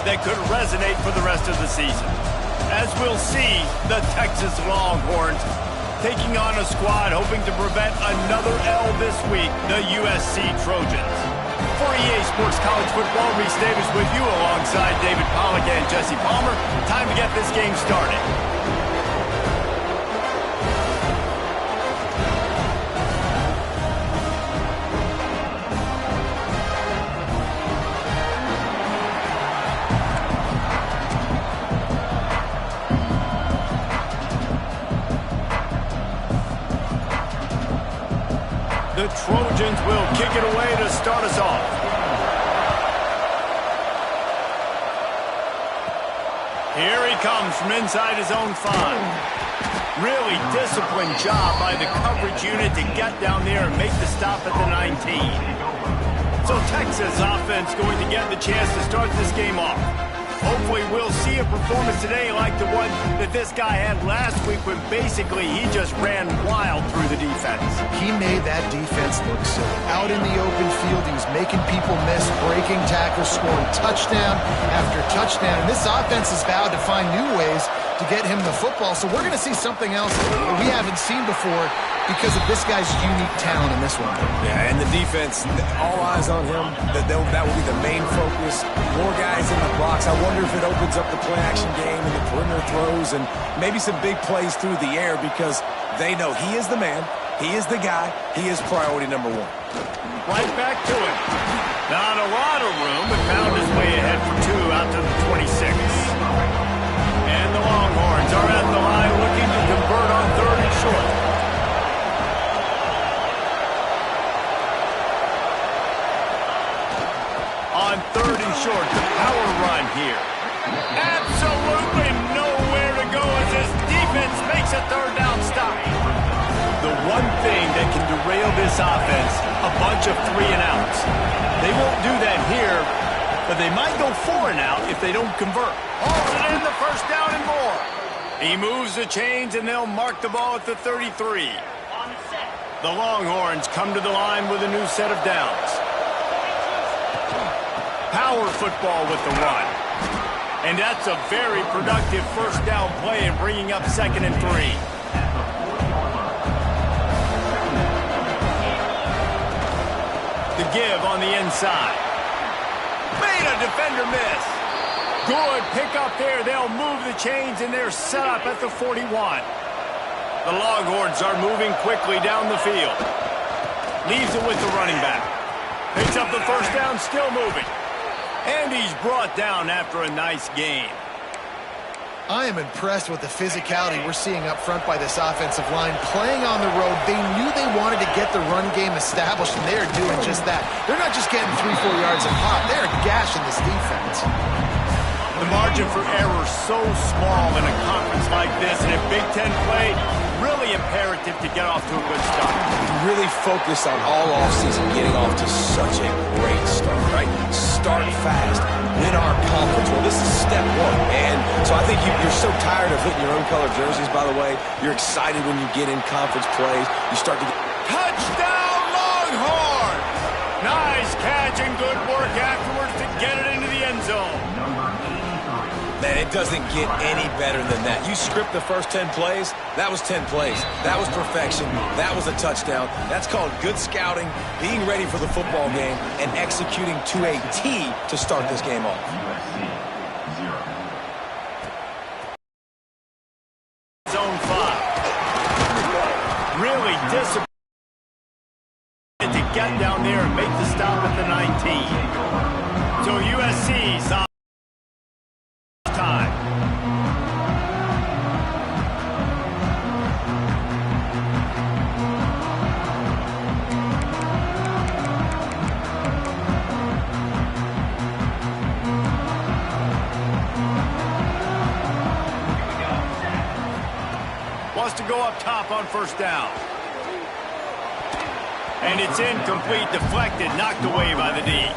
that could resonate for the rest of the season. As we'll see, the Texas Longhorns taking on a squad hoping to prevent another L this week, the USC Trojans. For EA Sports College Football, Reese Davis with you alongside David Pollack and Jesse Palmer. Time to get this game started. The Trojans will kick it away to start us off. Here he comes from inside his own 5. Really disciplined job by the coverage unit to get down there and make the stop at the 19. So Texas offense going to get the chance to start this game off. Hopefully we'll see a performance today like the one that this guy had last week when basically he just ran wild through the defense. He made that defense look silly. Out in the open field, he was making people miss, breaking tackles, scoring touchdown after touchdown. And this offense has vowed to find new ways to get him the football. So we're going to see something else that we haven't seen before because of this guy's unique talent in this one. Yeah, and the defense, all eyes on him. That will be the main focus. More guys in the box. I wonder if it opens up the play-action game and the perimeter throws and maybe some big plays through the air because they know he is the man, he is the guy, he is priority number 1. Right back to it. Not a lot of room, but found his way ahead for 2 out to the 26. And the Longhorns are at the line looking to convert on 3rd and short. On 3rd and short, the power run here. Absolutely nowhere to go as this defense makes a 3rd down stop. The one thing that can derail this offense, a bunch of 3 and outs. They won't do that here, but they might go 4 and out if they don't convert. Hauls it in, the 1st down and more. He moves the chains and they'll mark the ball at the 33. The Longhorns come to the line with a new set of downs. Power football with the run. And that's a very productive 1st down play and bringing up 2nd and 3. The give on the inside. Made a defender miss. Good pick up there. They'll move the chains and they're set up at the 41. The Longhorns are moving quickly down the field. Leaves it with the running back. Picks up the 1st down, still moving. And he's brought down after a nice game. I am impressed with the physicality we're seeing up front by this offensive line. Playing on the road, they knew they wanted to get the run game established, and they're doing just that. They're not just getting 3-4 yards a pop. They're gashing this defense. The margin for error so small in a conference like this, and in Big Ten play, really imperative to get off to a good start. Really focus on all offseason getting off to such a great start, right? Start fast, win our conference. Well, this is step 1. And so I think you're so tired of hitting your own color jerseys, by the way. You're excited when you get in conference plays. You start to get... Touchdown, Longhorn! Nice catch and good work afterwards to get it into the end zone. Man, it doesn't get any better than that. You script the first 10 plays, that was 10 plays. That was perfection. That was a touchdown. That's called good scouting, being ready for the football game, and executing to a T to start this game off. Zone 5. Really disappointed to get down there and make the stop at the 19. So USC's on time. Wants to go up top on 1st down. And it's incomplete, deflected, knocked away by the D.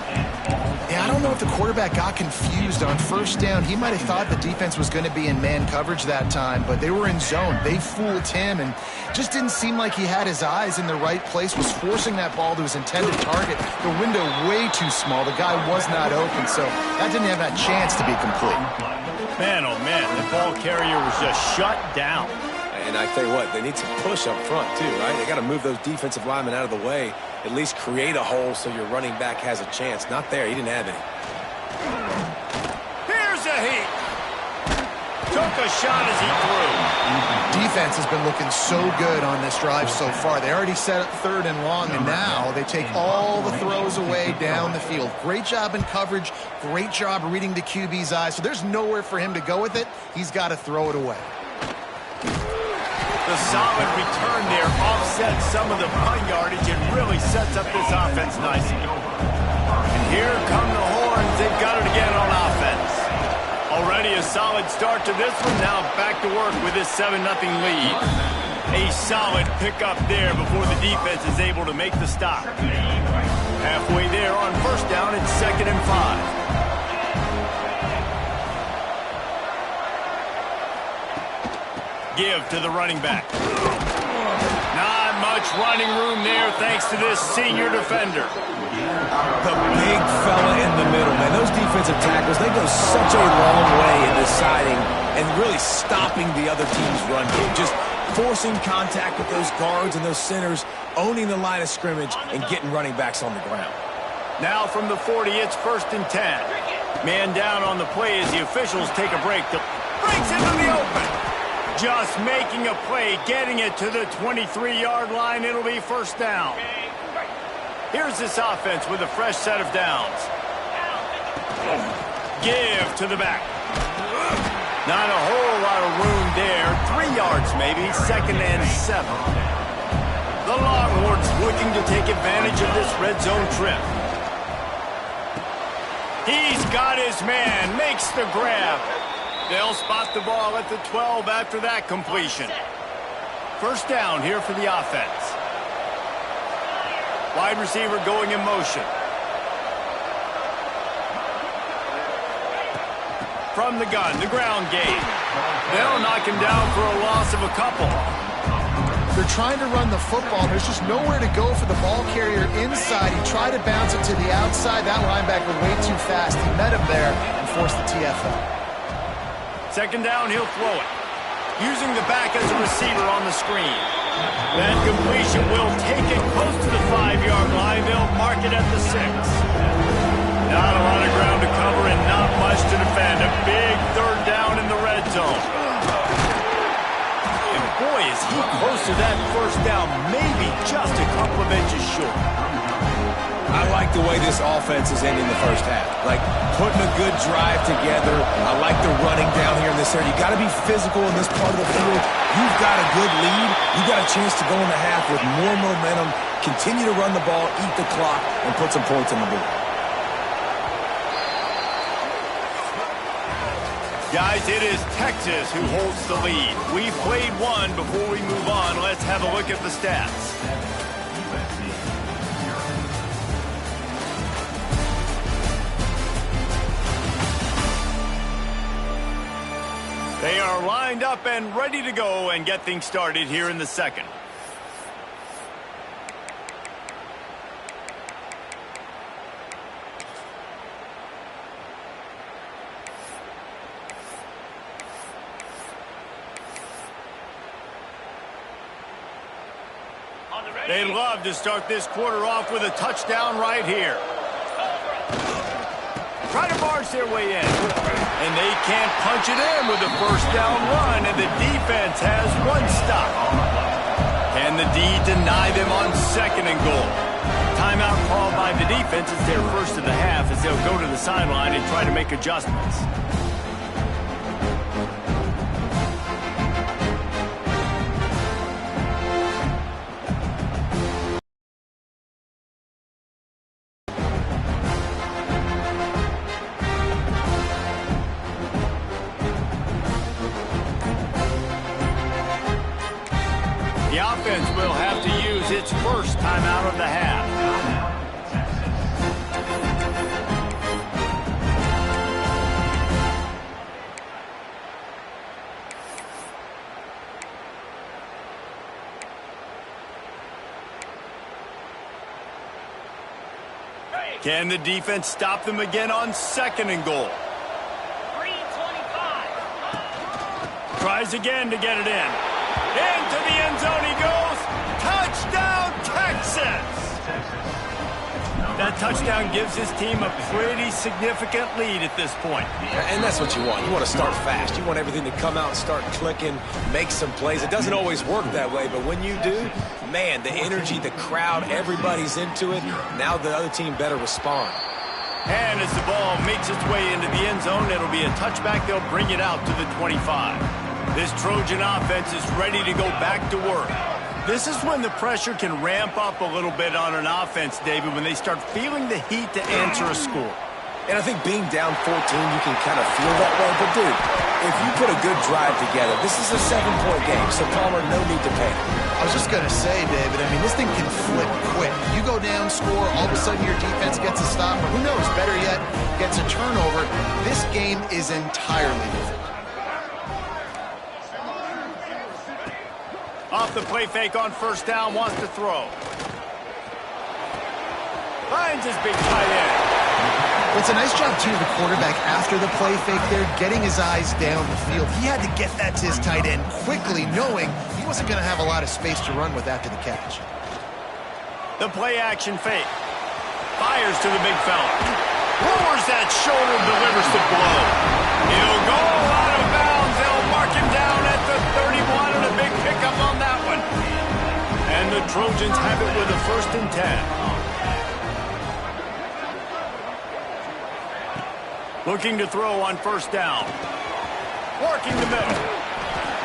Yeah, I don't know if the quarterback got confused on first down. He might have thought the defense was going to be in man coverage that time, but they were in zone. They fooled him and just didn't seem like he had his eyes in the right place, was forcing that ball to his intended target. The window way too small. The guy was not open, so that didn't have that chance to be complete. Man, oh man, the ball carrier was just shut down. And I tell you what, they need some push up front too, right? They got to move those defensive linemen out of the way, at least create a hole so your running back has a chance. Not there. He didn't have any. Here's a heat. Took a shot as he threw. Defense has been looking so good on this drive so far. They already set up 3rd and long, and now they take all the throws away down the field. Great job in coverage. Great job reading the QB's eyes. So there's nowhere for him to go with it. He's got to throw it away. The solid return there offsets some of the punt yardage and really sets up this offense nicely. And here come the horns. They've got it again on offense. Already a solid start to this one. Now back to work with this 7-0 lead. A solid pickup there before the defense is able to make the stop. Halfway there on first down, it's 2nd and 5. Give to the running back. Not much running room there thanks to this senior defender. The big fella in the middle, man. Those defensive tackles, they go such a long way in deciding and really stopping the other team's run game. Just forcing contact with those guards and those centers, owning the line of scrimmage, and getting running backs on the ground. Now from the 40, it's 1st and 10. Man down on the play as the officials take a break. Breaks into the open. Just making a play, getting it to the 23-yard line. It'll be 1st down. Here's this offense with a fresh set of downs. Give to the back. Not a whole lot of room there. 3 yards maybe, 2nd and 7. The Longhorns looking to take advantage of this red zone trip. He's got his man, makes the grab. They'll spot the ball at the 12 after that completion. 1st down here for the offense. Wide receiver going in motion. From the gun, the ground game. They'll knock him down for a loss of a couple. They're trying to run the football. There's just nowhere to go for the ball carrier inside. He tried to bounce it to the outside. That linebacker way too fast. He met him there and forced the TFL. 2nd down, he'll throw it. Using the back as a receiver on the screen. That completion will take it close to the 5-yard line. They'll mark it at the 6. Not a lot of ground to cover and not much to defend. A big 3rd down in the red zone. And boy, is he close to that 1st down. Maybe just a couple of inches short. I like the way this offense is ending the 1st half. Like, putting a good drive together. I like the running down here in this area. You got to be physical in this part of the field. You've got a good lead. You got a chance to go in the half with more momentum, continue to run the ball, eat the clock, and put some points on the board. Guys, it is Texas who holds the lead. We've played one. Before we move on, let's have a look at the stats. They are lined up and ready to go and get things started here in the 2nd. They'd love to start this quarter off with a touchdown right here. Try to barge their way in. And they can't punch it in with a 1st down run, and the defense has 1 stop. Can the D deny them on 2nd and goal? Timeout called by the defense. It's their 1st of the half as they'll go to the sideline and try to make adjustments. The offense will have to use its 1st timeout of the half. Can the defense stop them again on 2nd and goal? 325. Tries again to get it in. Into the end zone he goes. Touchdown, Texas! That touchdown gives his team a pretty significant lead at this point. And that's what you want. You want to start fast. You want everything to come out and start clicking, make some plays. It doesn't always work that way, but when you do, man, the energy, the crowd, everybody's into it. Now the other team better respond. And as the ball makes its way into the end zone, it'll be a touchback. They'll bring it out to the 25. This Trojan offense is ready to go back to work. This is when the pressure can ramp up a little bit on an offense, David, when they start feeling the heat to answer a score. And I think being down 14, you can kind of feel that way. But, dude, if you put a good drive together, this is a 7-point game, so Palmer, no need to panic. I was just going to say, David, I mean, this thing can flip quick. You go down, score, all of a sudden your defense gets a stop, or who knows, better yet, gets a turnover. This game is entirely different. Off the play fake on 1st down, wants to throw. Finds his big tight end. It's a nice job, too, of the quarterback after the play fake there, getting his eyes down the field. He had to get that to his tight end quickly, knowing he wasn't going to have a lot of space to run with after the catch. The play action fake. Fires to the big fella. Lowers that shoulder, delivers the blow. He'll go out of bounds. They'll mark him down at the 31, and a big pickup on that one. And the Trojans have it with a 1st and 10. Looking to throw on 1st down. Working the middle.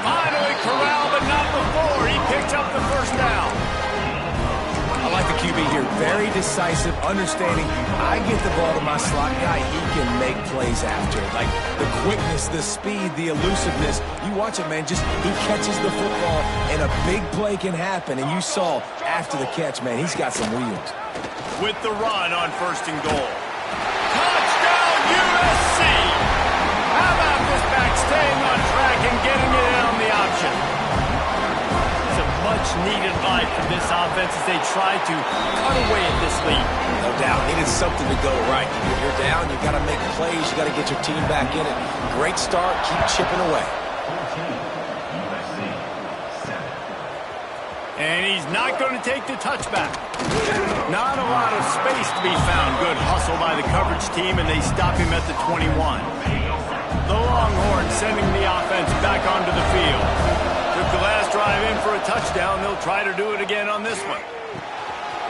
Finally corralled, but not before. He picks up the 1st down. I like the QB here. Very decisive, understanding. I get the ball to my slot guy. He can make plays after. Like the quickness, the speed, the elusiveness. You watch it, man. Just he catches the football, and a big play can happen. And you saw after the catch, man, he's got some wheels. With the run on 1st and goal. Touchdown, USC! How about this back staying on track and getting it in on the option? It's a much-needed life for this offense as they try to cut away at this lead. No doubt. Needed something to go right. When you're down, you got to make plays. You got to get your team back in it. Great start. Keep chipping away. And he's not going to take the touchback. Not a lot of space to be found. Good hustle by the coverage team, and they stop him at the 21. The Longhorns sending the offense back onto the field. Took the last drive in for a touchdown. They'll try to do it again on this one.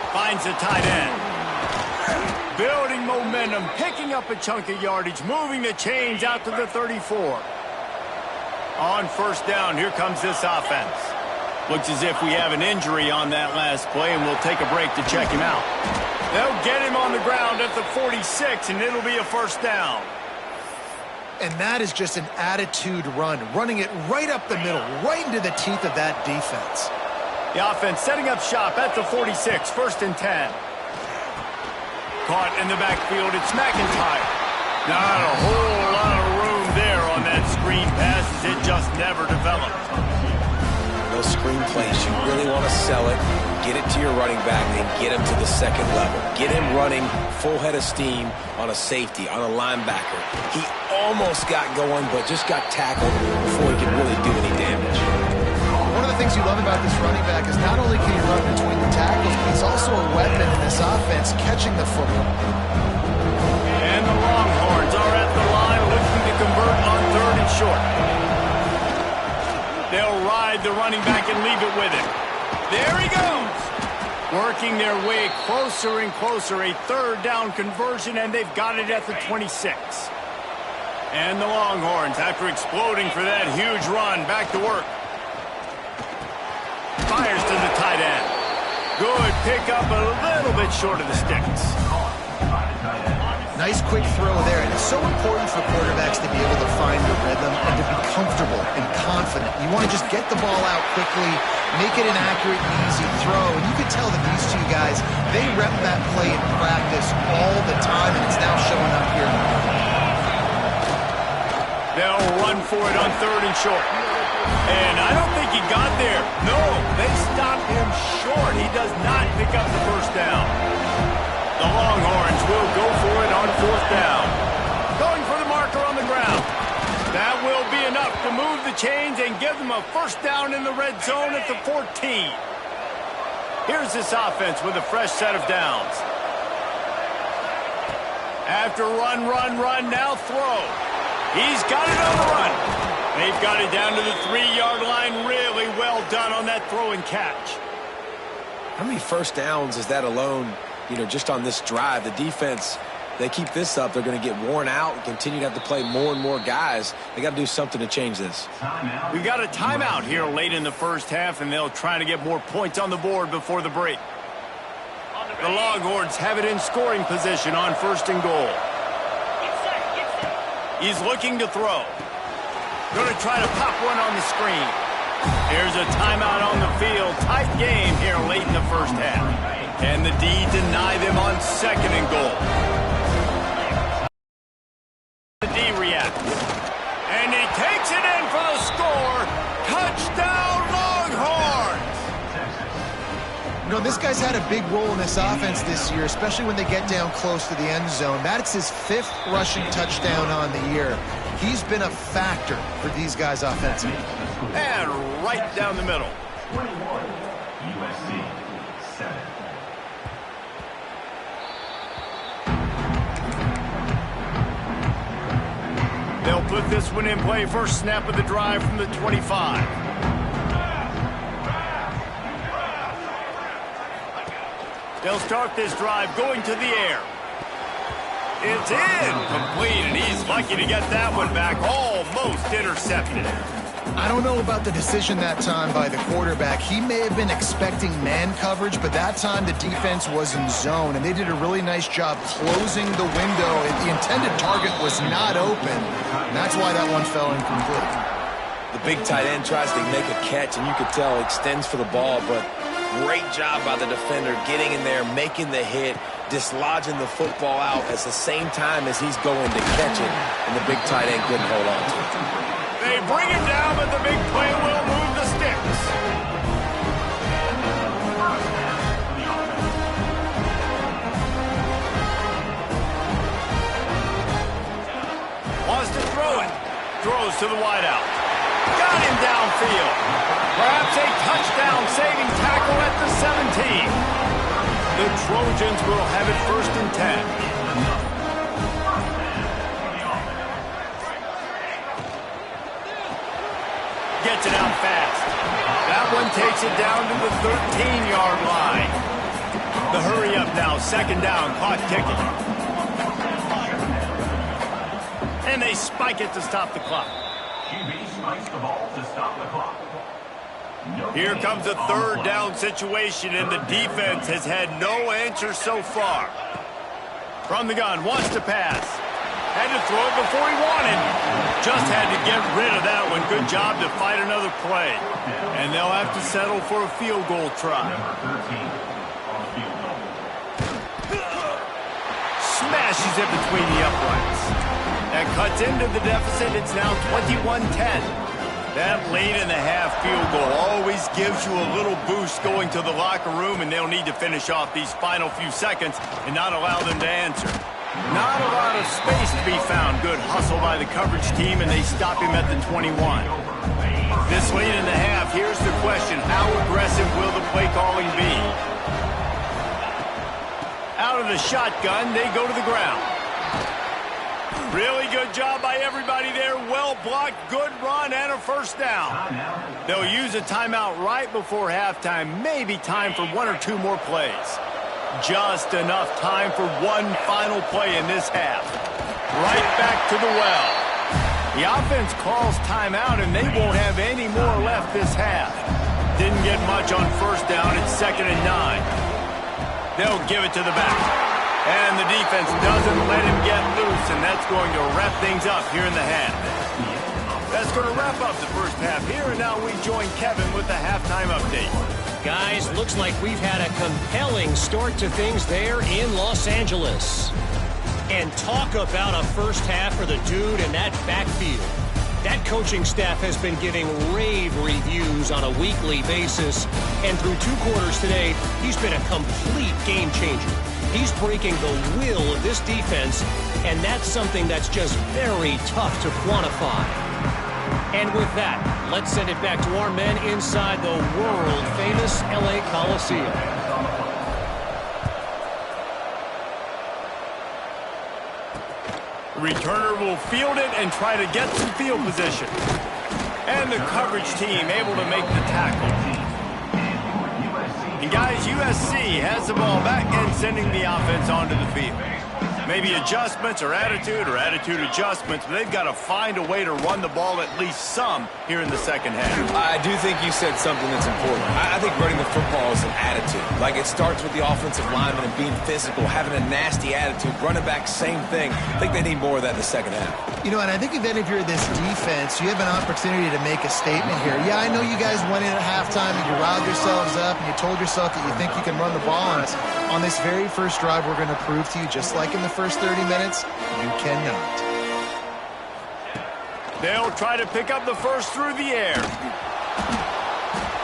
Finds a tight end. Building momentum, picking up a chunk of yardage, moving the chains out to the 34. On 1st down, here comes this offense. Looks as if we have an injury on that last play, and we'll take a break to check him out. They'll get him on the ground at the 46, and it'll be a 1st down. And that is just an attitude run, running it right up the middle, right into the teeth of that defense. The offense setting up shop at the 46, 1st and 10. Caught in the backfield, it's McIntyre. Not a whole lot of room there on that screen pass as it just never developed. Those screen plays, you really want to sell it, get it to your running back, and get him to the 2nd level. Get him running full head of steam on a safety, on a linebacker. He almost got going, but just got tackled before he could really do any damage. One of the things you love about this running back is not only can he run between the tackles, but he's also a weapon in this offense, catching the football. And the Longhorns are at the line looking to convert on 3rd and short. They'll ride the running back and leave it with him. There he goes. Working their way closer and closer. A 3rd down conversion, and they've got it at the 26. And the Longhorns, after exploding for that huge run, back to work. Fires to the tight end. Good pickup, a little bit short of the sticks. Nice quick throw there, and it's so important for quarterbacks to be able to find the rhythm and to be comfortable and confident. You want to just get the ball out quickly, make it an accurate and easy throw, and you can tell that these two guys, they rep that play in practice all the time, and it's now showing up here. They'll run for it on 3rd and short. And I don't think he got there. No, they stopped him short. He does not pick up the 1st down. The Longhorns will go for it on 4th down. Going for the marker on the ground. That will be enough to move the chains and give them a 1st down in the red zone at the 14. Here's this offense with a fresh set of downs. After run, now throw. He's got it on the run. They've got it down to the 3-yard line. Really well done on that throw and catch. How many 1st downs is that alone, just on this drive? The defense, they keep this up, they're going to get worn out and continue to have to play more and more guys. They got to do something to change this. We got a timeout here late in the 1st half, and they'll try to get more points on the board before the break. The Longhorns have it in scoring position on 1st and goal. He's looking to throw. Going to try to pop one on the screen. Here's a timeout on the field. Tight game here late in the 1st half. And the D deny them on 2nd and goal. The D reacts. And he takes it in for the score. Touchdown, Longhorns! This guy's had a big role in this offense this year, especially when they get down close to the end zone. That's his 5th rushing touchdown on the year. He's been a factor for these guys offensively. And right down the middle. 21, USC, 7. They'll put this one in play. First snap of the drive from the 25. They'll start this drive going to the air. It's incomplete, and he's lucky to get that one back. Almost intercepted. I don't know about the decision that time by the quarterback. He may have been expecting man coverage, but that time the defense was in zone, and they did a really nice job closing the window. The intended target was not open, and that's why that one fell incomplete. The big tight end tries to make a catch, and you could tell extends for the ball, but great job by the defender getting in there, making the hit, dislodging the football out at the same time as he's going to catch it, and the big tight end couldn't hold on to it. They bring him down, but the big play will move the sticks. Wants to throw it. Throws to the wideout. Got him downfield. Perhaps a touchdown-saving tackle at the 17. The Trojans will have it 1st and 10. Gets it out fast. That one takes it down to the 13-yard line. The hurry up now, 2nd down, clock ticking. And they spike it to stop the clock. QB spikes the ball to stop the clock. Here comes a 3rd down situation, and the defense has had no answer so far. From the gun, wants to pass. Had to throw it before he wanted. Just had to get rid of that one. Good job to fight another play. And they'll have to settle for a field goal try. Smashes it between the uprights. That cuts into the deficit. It's now 21-10. That late in the half field goal always gives you a little boost going to the locker room, and they'll need to finish off these final few seconds and not allow them to answer. Not a lot of space to be found. Good hustle by the coverage team, and they stop him at the 21. This late in the half, here's the question. How aggressive will the play calling be? Out of the shotgun, they go to the ground. Really good job by everybody there. Well blocked, good run, and a 1st down. They'll use a timeout right before halftime. Maybe time for 1 or 2 more plays. Just enough time for one final play in this half. Right back to the well. The offense calls timeout, and they won't have any more left this half. Didn't get much on 1st down. It's 2nd and 9. They'll give it to the back. And the defense doesn't let him get loose, and that's going to wrap things up here in the half. That's going to wrap up the 1st half here, and now we join Kevin with the halftime update. Guys, looks like we've had a compelling start to things there in Los Angeles. And talk about a 1st half for the dude in that backfield. That coaching staff has been giving rave reviews on a weekly basis. And through 2 quarters today, he's been a complete game changer. He's breaking the will of this defense, and that's something that's just very tough to quantify. And with that, let's send it back to our men inside the world-famous LA Coliseum. Returner will field it and try to get some field position. And the coverage team able to make the tackle. And guys, USC has the ball back and sending the offense onto the field. Maybe adjustments or attitude adjustments, but they've got to find a way to run the ball at least some here in the second half. I do think you said something that's important. I think running the football is an attitude. Like, it starts with the offensive lineman and being physical, having a nasty attitude. Running back, same thing. I think they need more of that in the second half. You know, and I think then if you're this defense, you have an opportunity to make a statement here. Yeah, I know you guys went in at halftime and you riled yourselves up and you told yourself that you think you can run the ball on us. On this very first drive, we're going to prove to you, just like in the first 30 minutes, you cannot. They'll try to pick up the first through the air.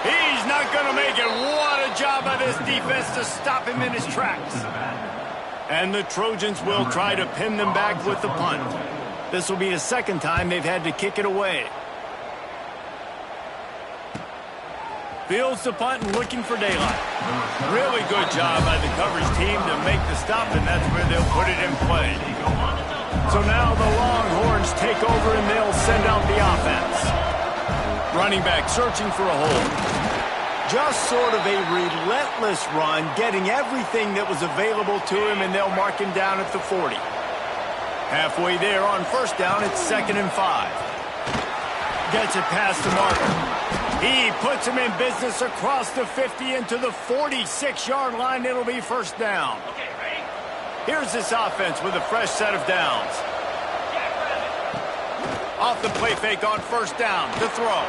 He's not going to make it. What a job by this defense to stop him in his tracks. And the Trojans will try to pin them back with the punt. This will be the second time they've had to kick it away. Fields the punt and looking for daylight. Really good job by the coverage team to make the stop, and that's where they'll put it in play. So now the Longhorns take over and they'll send out the offense. Running back searching for a hole. Just sort of a relentless run, getting everything that was available to him, and they'll mark him down at the 40. Halfway there on first down, it's 2nd and 5. Gets it past the marker. He puts him in business across the 50 into the 46-yard line. It'll be first down. Here's this offense with a fresh set of downs. Off the play fake on first down to throw.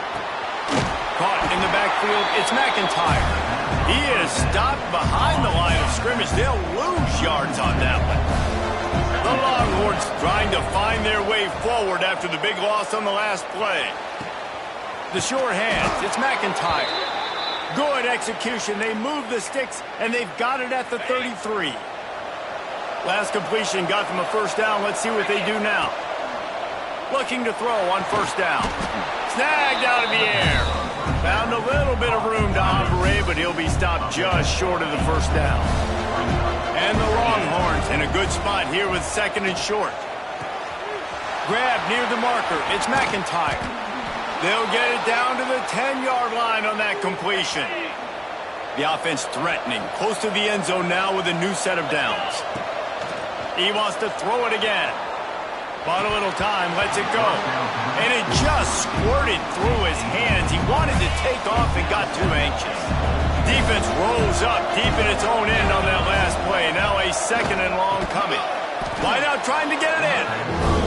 Caught in the backfield, it's McIntyre. He is stopped behind the line of scrimmage. They'll lose yards on that one. The Longhorns trying to find their way forward after the big loss on the last play. The sure hands, it's McIntyre. Good execution. They move the sticks, and they've got it at the 33. Last completion got them a first down. Let's see what they do now. Looking to throw on first down. Snagged out of the air. Found a little bit of room to operate, but he'll be stopped just short of the first down. And the Longhorns in a good spot here with 2nd and short. Grab near the marker. It's McIntyre. They'll get it down to the 10-yard line on that completion. The offense threatening. Close to the end zone now with a new set of downs. He wants to throw it again. Bought a little time, lets it go. And it just squirted through his hands. He wanted to take off and got too anxious. Defense rolls up deep in its own end on that last play. Now a 2nd and long coming. Wide out trying to get it in.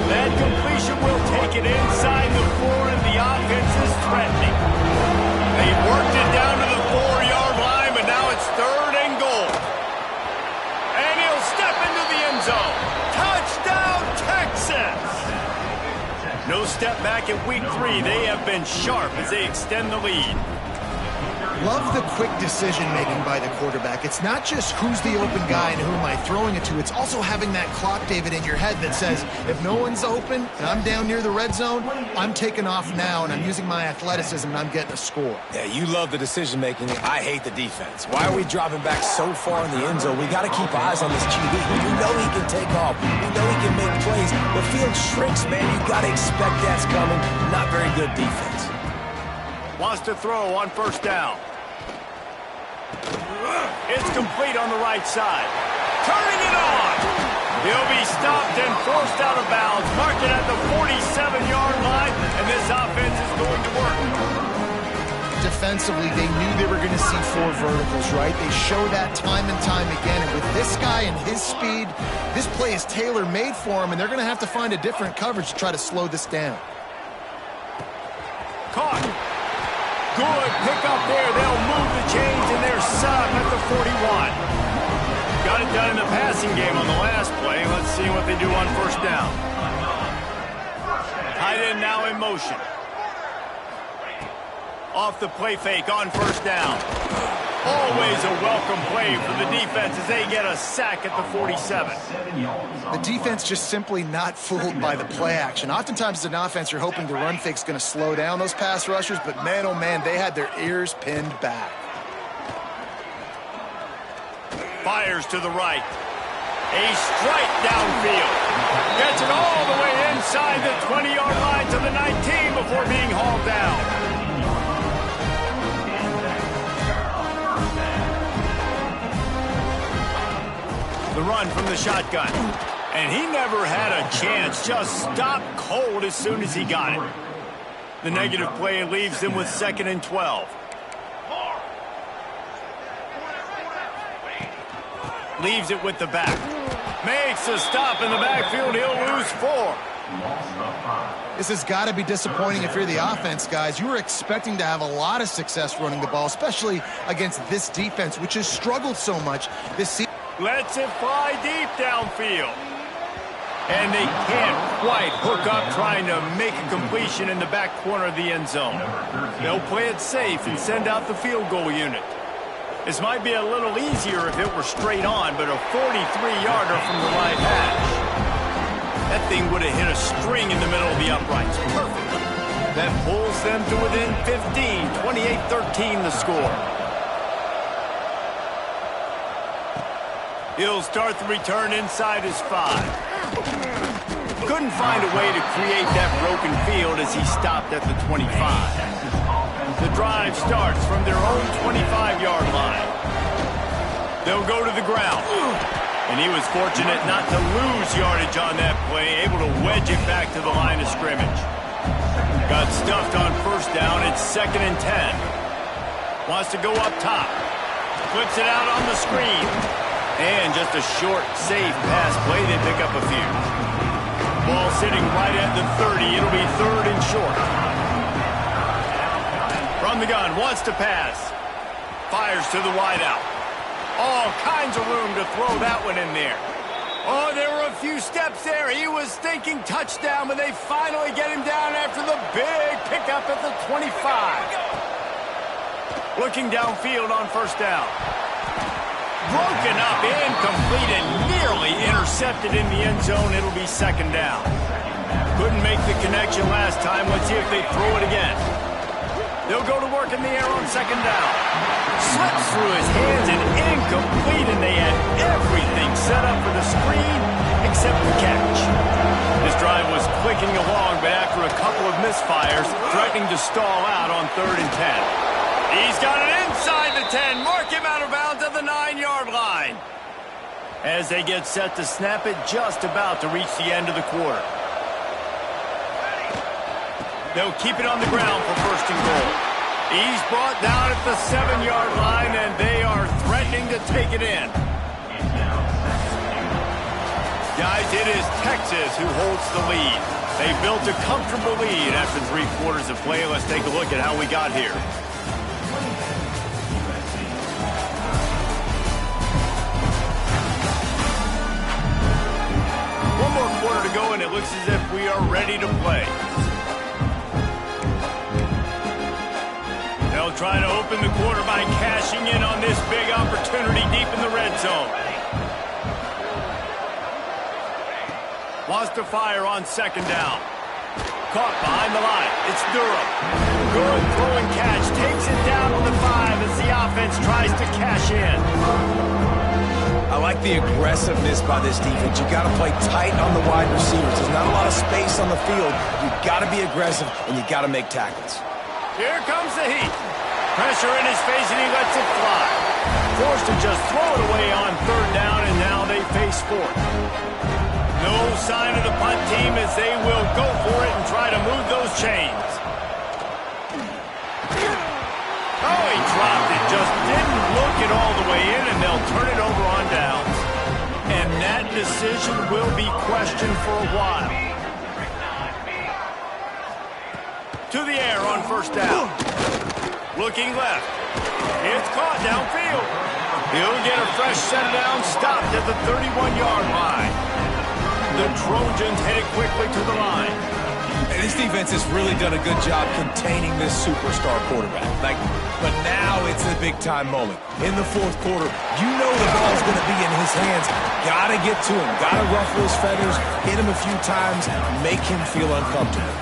That completion will take it inside the 4, and the offense is threatening. They worked it down to the 4-yard line, but now it's 3rd and goal. And he'll step into the end zone. Touchdown, Texas! No step back at week 3. They have been sharp as they extend the lead. Love the quick decision-making by the quarterback. It's not just who's the open guy and who am I throwing it to. It's also having that clock, David, in your head that says, if no one's open and I'm down near the red zone, I'm taking off now and I'm using my athleticism and I'm getting a score. Yeah, you love the decision-making. I hate the defense. Why are we dropping back so far in the end zone? We got to keep eyes on this QB. We know he can take off. We know he can make plays. The field shrinks, man. You got to expect that's coming. Not very good defense. Wants to throw on first down. It's complete on the right side. Turning it on. He'll be stopped and forced out of bounds. Marked it at the 47-yard line, and this offense is going to work. Defensively, they knew they were going to see 4 verticals, right? They show that time and time again. And with this guy and his speed, this play is tailor-made for him, and they're going to have to find a different coverage to try to slow this down. Caught. Good pickup there. They'll move the chains, and they're sub at the 41. Got it done in the passing game on the last play. Let's see what they do on first down. Tight end now in motion. Off the play fake on first down. Always a welcome play for the defense as they get a sack at the 47. The defense just simply not fooled by the play action. Oftentimes as an offense, you're hoping the run fake's going to slow down those pass rushers, but man, oh man, they had their ears pinned back. Fires to the right. A strike downfield. Gets it all the way inside the 20-yard line to the 19 before being hauled down. The run from the shotgun. And he never had a chance. Just stopped cold as soon as he got it. The negative play leaves them with 2nd and 12. Leaves it with the back. Makes a stop in the backfield. He'll lose 4. This has got to be disappointing if you're the offense, guys. You were expecting to have a lot of success running the ball, especially against this defense, which has struggled so much this season. Lets it fly deep downfield. And they can't quite hook up trying to make a completion in the back corner of the end zone. They'll play it safe and send out the field goal unit. This might be a little easier if it were straight on, but a 43-yarder from the right hash. That thing would have hit a string in the middle of the uprights perfectly. That pulls them to within 15, 28-13 the score. He'll start the return inside his 5. Couldn't find a way to create that broken field as he stopped at the 25. The drive starts from their own 25-yard line. They'll go to the ground. And he was fortunate not to lose yardage on that play, able to wedge it back to the line of scrimmage. Got stuffed on 1st down. It's 2nd and 10. Wants to go up top. Flips it out on the screen. And just a short, safe pass play. They pick up a few. Ball sitting right at the 30. It'll be 3rd and short. From the gun, wants to pass. Fires to the wideout. All kinds of room to throw that one in there. Oh, there were a few steps there. He was thinking touchdown, but they finally get him down after the big pickup at the 25. Looking downfield on 1st down. Broken up, incomplete, and nearly intercepted in the end zone. It'll be 2nd down. Couldn't make the connection last time. Let's see if they throw it again. They'll go to work in the air on 2nd down. Slips through his hands and incomplete, and they had everything set up for the screen except the catch. This drive was clicking along, but after a couple of misfires, threatening to stall out on 3rd and 10. He's got it inside the 10. Mark him out of bounds at the 9-yard line. As they get set to snap it, just about to reach the end of the quarter. They'll keep it on the ground for 1st and goal. He's brought down at the 7-yard line, and they are threatening to take it in. Guys, it is Texas who holds the lead. They built a comfortable lead after 3 quarters of play. Let's take a look at how we got here. One more quarter to go, and it looks as if we are ready to play. They'll try to open the quarter by cashing in on this big opportunity deep in the red zone. Wants to fire on 2nd down. Caught behind the line. It's Durham. Good throwing catch. Takes it down to the 5 as the offense tries to cash in. I like the aggressiveness by this defense. You got to play tight on the wide receivers. There's not a lot of space on the field. You got to be aggressive, and you got to make tackles. Here comes the heat. Pressure in his face, and he lets it fly. Forced to just throw it away on 3rd down, and now they face 4th. No sign of the punt team as they will go for it and try to move those chains. Oh, he dropped it. Just didn't look it all the way in, and they'll turn it over on downs. And that decision will be questioned for a while. To the air on 1st down. Looking left. It's caught downfield. He'll get a fresh set down, stopped at the 31-yard line. The Trojans headed quickly to the line. And This defense has really done a good job containing this superstar quarterback. But now it's the big-time moment. In the fourth quarter, you know the ball's going to be in his hands. Got to get to him. Got to ruffle his feathers, hit him a few times, make him feel uncomfortable.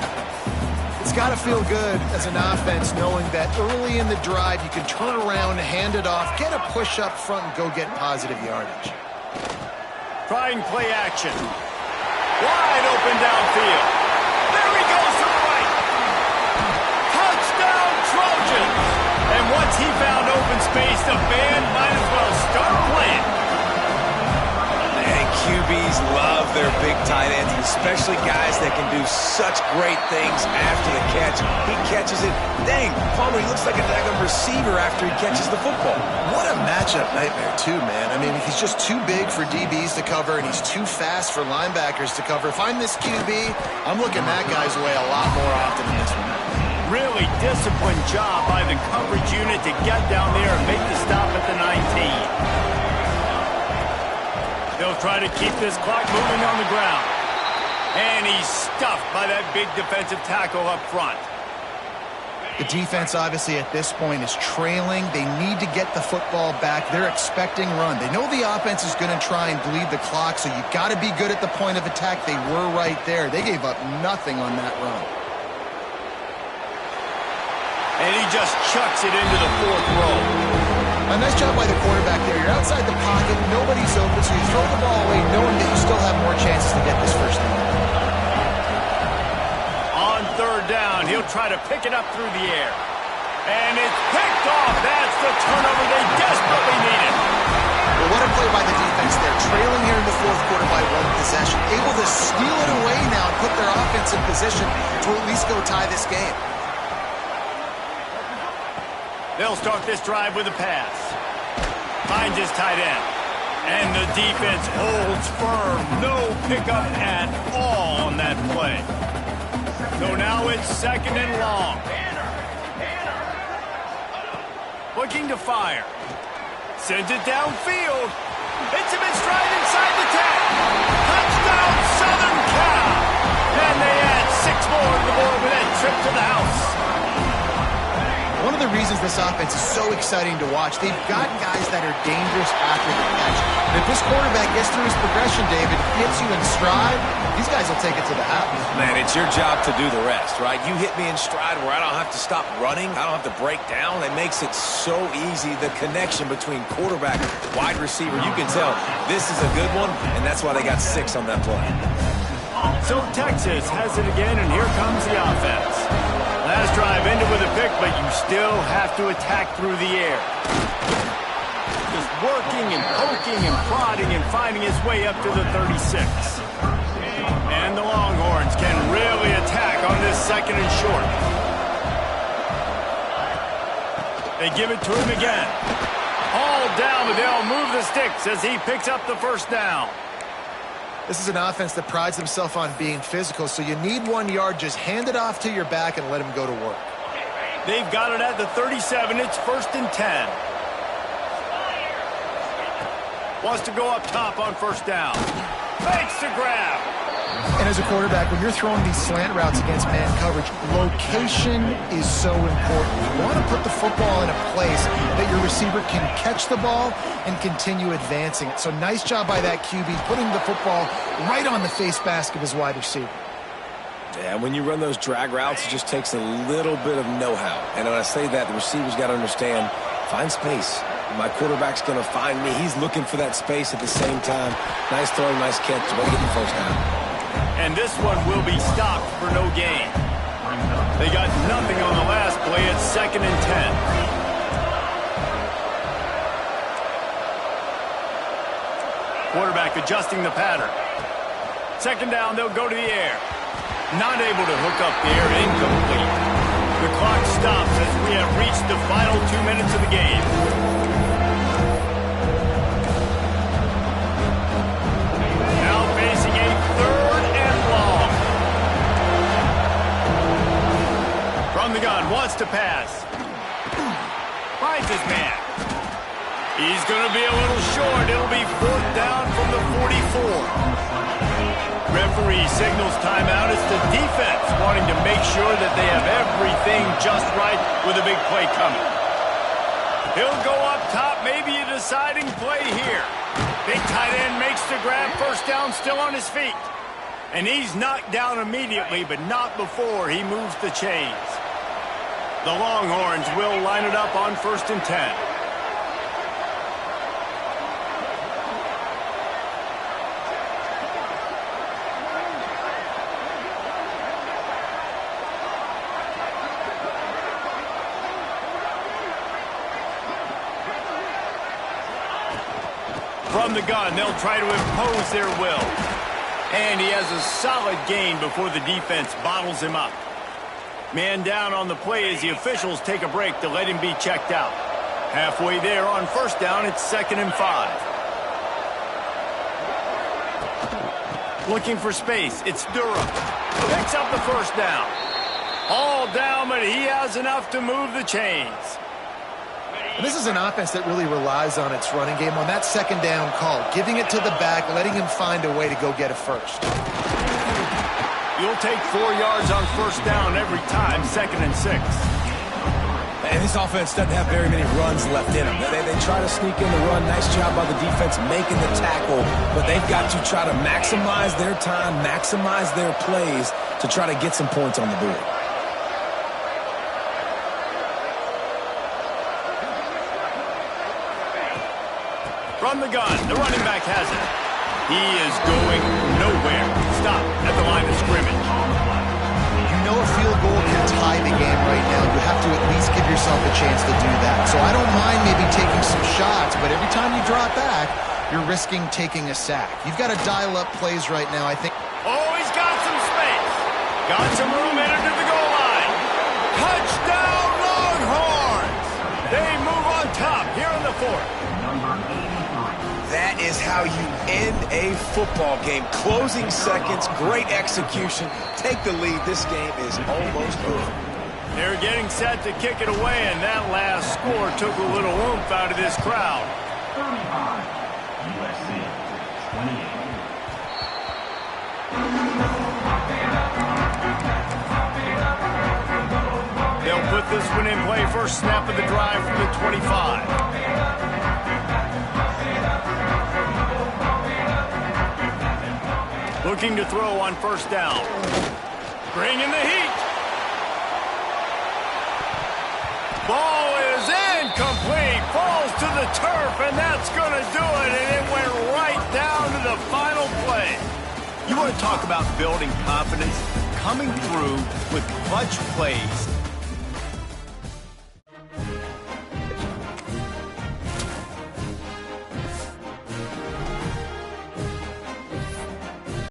It's got to feel good as an offense knowing that early in the drive you can turn around, hand it off, get a push up front, and go get positive yardage. Trying play action. Wide open downfield. There he goes to the right. Touchdown Trojans. And once he found open space, the band might as well start playing. And QBs love their big tight ends, especially guys that can do such great things after the catch. He catches it. Dang, Palmer, he looks like a daggum receiver after he catches the football. What a matchup nightmare, too, man. I mean, he's just too big for DBs to cover, and he's too fast for linebackers to cover. If I'm this QB, I'm looking that guy's way a lot more often than this one. Really disciplined job by the coverage unit to get down there and make the stop at the 19. They'll try to keep this clock moving on the ground. And he's stuffed by that big defensive tackle up front. The defense, obviously, at this point is trailing. They need to get the football back. They're expecting run. They know the offense is going to try and bleed the clock, so you got to be good at the point of attack. They were right there. They gave up nothing on that run. And he just chucks it into the fourth row. A nice job by the quarterback there. You're outside the pocket, nobody's open, so you throw the ball away knowing that you still have more chances to get this first down. On third down, he'll try to pick it up through the air. And it's picked off. That's the turnover they desperately needed. Well, what a play by the defense there. Trailing here in the fourth quarter by one possession. Able to steal it away now and put their offense in position to at least go tie this game. They'll start this drive with a pass. Finds his tight end. And the defense holds firm. No pickup at all on that play. So now it's second and long. Looking to fire. Sends it downfield. Hits him in stride inside the 10. Touchdown Southern Cal. And they add 6 more to the board with that trip to the house. One of the reasons this offense is so exciting to watch, they've got guys that are dangerous after the catch. And if this quarterback gets through his progression, David, hits you in stride, these guys will take it to the house. Man, it's your job to do the rest, right? You hit me in stride where I don't have to stop running. I don't have to break down. It makes it so easy. The connection between quarterback and wide receiver, you can tell this is a good one, and that's why they got 6 on that play. So Texas has it again, and here comes the offense. Last drive ended with a pick, but you still have to attack through the air. Just working and poking and prodding and finding his way up to the 36. And the Longhorns can really attack on this second and short. They give it to him again. All down, but they'll move the sticks as he picks up the first down. This is an offense that prides themselves on being physical, so you need 1 yard. Just hand it off to your back and let him go to work. They've got it at the 37. It's first and 10. Wants to go up top on first down. Fakes the grab. And as a quarterback, when you're throwing these slant routes against man coverage, location is so important. You want to put the football in a place that your receiver can catch the ball and continue advancing it. So nice job by that QB, putting the football right on the face mask of his wide receiver. Yeah, when you run those drag routes, it just takes a little bit of know-how. And when I say that, the receiver's got to understand, find space. My quarterback's going to find me. He's looking for that space at the same time. Nice throw, nice catch. Way to get the first down. And this one will be stopped for no gain. They got nothing on the last play. It's second and 10. Quarterback adjusting the pattern. Second down, they'll go to the air. Not able to hook up there, incomplete. The clock stops as we have reached the final 2 minutes of the game. Now facing a third and long. From the gun, wants to pass. Finds his man. He's going to be a little short. It'll be fourth down from the 44. Referee signals timeout. It's the defense wanting to make sure that they have everything just right with a big play coming. He'll go up top, maybe a deciding play here. Big tight end makes the grab, first down, still on his feet. And he's knocked down immediately, but not before he moves the chains. The Longhorns will line it up on 1st and 10. From the gun, they'll try to impose their will. And he has a solid gain before the defense bottles him up. Man down on the play as the officials take a break to let him be checked out. Halfway there on 1st down, it's 2nd and 5. Looking for space, it's Durham. Picks up the 1st down. All down, but he has enough to move the chains. And this is an offense that really relies on its running game on that 2nd down call, giving it to the back, letting him find a way to go get a first. You'll take 4 yards on 1st down every time, 2nd and 6. And this offense doesn't have very many runs left in them. They try to sneak in the run. Nice job by the defense making the tackle, but they've got to try to maximize their time, maximize their plays to try to get some points on the board. From the gun, the running back has it. He is going nowhere. Stop at the line of scrimmage. You know a field goal can tie the game right now. You have to at least give yourself a chance to do that. So I don't mind maybe taking some shots, but every time you drop back, you're risking taking a sack. You've got to dial up plays right now, I think. Oh, he's got some space. Got some room in to the goal line. Touchdown, Longhorns! They move on top here in the 4th. That is how you end a football game. Closing seconds, great execution. Take the lead. This game is almost over. They're getting set to kick it away, and that last score took a little oomph out of this crowd. 35, USC 28. They'll put this one in play. First snap of the drive from the 25. Looking to throw on 1st down. Bringing the heat. Ball is incomplete. Falls to the turf, and that's going to do it. And it went right down to the final play. You want to talk about building confidence? Coming through with clutch plays